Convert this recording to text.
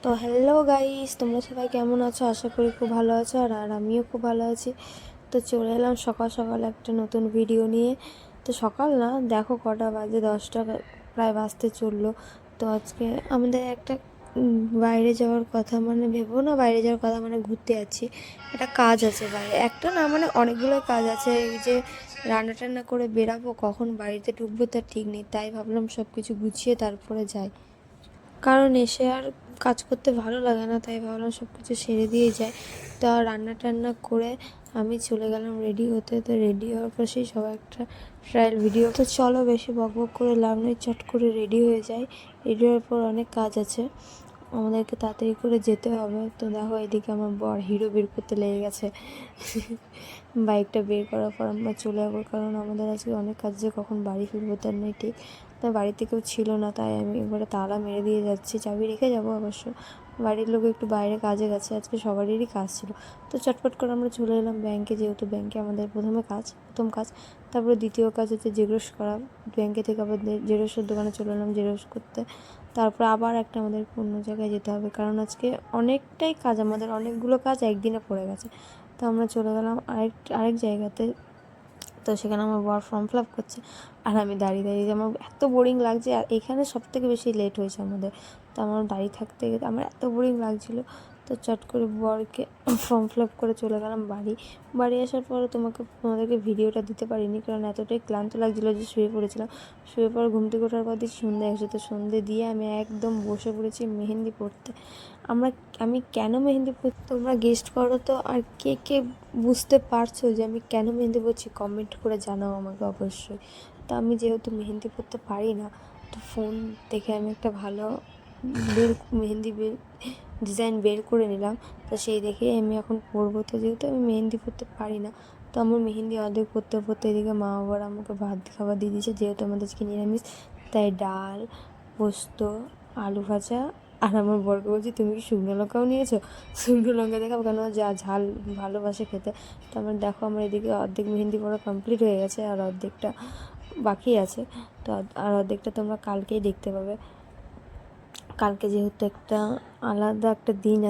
তো hello guys, তোমরা সবাই কেমন আছো? আশা করি খুব ভালো আছো। আর আমিও খুব ভালো আছি। তো চলে এলাম সকাল সকাল একটা নতুন ভিডিও নিয়ে। তো সকাল না, দেখো কটা বাজে, 10টা প্রায় বাজতে চললো। তো আজকে আমাদের একটা বাইরে যাওয়ার কথা, মানে ভেবো না বাইরে যাওয়ার কথা, মানে ঘুরতে যাচ্ছি। একটা কাজ আছে বাইরে, একটা না মানে অনেকগুলো কাজ আছে। এই যে রান্না টান্না করে বেরাবো, কখন বাড়িতে ঢুকবো তার ঠিক নেই। তাই ভাবলাম সব কিছু গুছিয়ে তারপরে যাই, কারণ এসে আর কাজ করতে ভালো লাগে না। তাই ভাবলাম সব কিছু সেরে দিয়ে যায়। তো আর রান্না টান্না করে আমি চলে গেলাম রেডি হতে। তো রেডি হওয়ার পর সেই সবাই একটা ট্রায়াল ভিডিও। তো চলো বেশি বকবক করে লাভ নেই, চট করে রেডি হয়ে যাই। রেডি হওয়ার পর অনেক কাজ আছে, আমাদেরকে তাড়াতাড়ি করে যেতে হবে। তো দেখো এদিকে আমার বর হিরো বের করতে লেগে গেছে। বাইকটা বের করার পর আমরা চলে যাবো, কারণ আমাদের আজকে অনেক কাজ আছে, কখন বাড়ি ফিরবো তার নেই ঠিক। তো বাড়িতে কেউ ছিল না, তাই আমি একবারে তালা মেরে দিয়ে যাচ্ছি। চাবি রেখে যাবো অবশ্য, বাড়ির লোক একটু বাইরে কাজে গেছে, আজকে সবারই কাজ ছিল। তো চটপট করে আমরা চলে এলাম ব্যাংকে, যেহেতু ব্যাংকে আমাদের প্রথম কাজ। তারপরে দ্বিতীয় কাজ হচ্ছে জেরক্স করা। ব্যাংকে থেকে আবার জেরক্সের দোকানে চলে এলাম জেরক্স করতে। তারপর আবার একটা আমাদের অন্য জায়গায় যেতে হবে, কারণ আজকে অনেকটাই কাজ, আমাদের অনেকগুলো কাজ একদিনে পড়ে গেছে। তো আমরা চলে গেলাম আরেক জায়গাতে। তো সেখানে আমার বর ফর্ম ফিল আপ করছে, আর আমি দাঁড়িয়ে দাঁড়িয়ে, আমার এত বোরিং লাগছে। আর এখানে সবথেকে বেশি লেট হয়েছে আমাদের। তো আমার দাঁড়িয়ে থাকতে আমার এত বোরিং লাগছিলো। তো চট করে বরকে ফর্ম ফিল আপ করে চলে গেলাম বাড়ি আসার পরে তোমাদেরকে ভিডিওটা দিতে পারিনি, কারণ এতটাই ক্লান্ত লাগছিলো যে শুয়ে পড়েছিলাম। শুয়ে পর ঘুম থেকে ওঠার পর দিয়ে সন্ধ্যে আসে। তো সন্ধ্যে দিয়ে আমি একদম বসে পড়েছি মেহেন্দি পড়তে। আমি কেন মেহেন্দি পড়ছি তোমরা গেস্ট করো তো। আর কে কে বুঝতে পারছো যে আমি কেন মেহেন্দি পড়ছি, কমেন্ট করে জানাও আমাকে অবশ্যই। তো আমি যেহেতু মেহেন্দি পড়তে পারি না, তো ফোন দেখে আমি একটা ভালো মেহেন্দি ডিজাইন বের করে নিলাম। তো সেই দেখেই আমি এখন পরবো। তো যেহেতু আমি মেহেন্দি পরতে পারি না, তো আমার মেহেন্দি অর্ধেক পরতে পরতে এদিকে মা আবার আমাকে ভাত খাবার দিয়ে দিয়েছে, যেহেতু আমাদের আজকে নিরামিষ। তাই ডাল, পোস্ত, আলু ভাজা। আর আমার বরকে বলছি, তুমি কি শুকনো লঙ্কাও নিয়েছো? শুকনো লঙ্কা দেখাবো, কেন যা ঝাল ভালোবাসে খেতে। তো আমার দেখো, আমার এদিকে অর্ধেক মেহেন্দি পড়া কমপ্লিট হয়ে গেছে, আর অর্ধেকটা বাকি আছে। তো আর অর্ধেকটা তোমরা কালকেই দেখতে পাবে। কালকে যেহেতু একটা আলাদা একটা দিন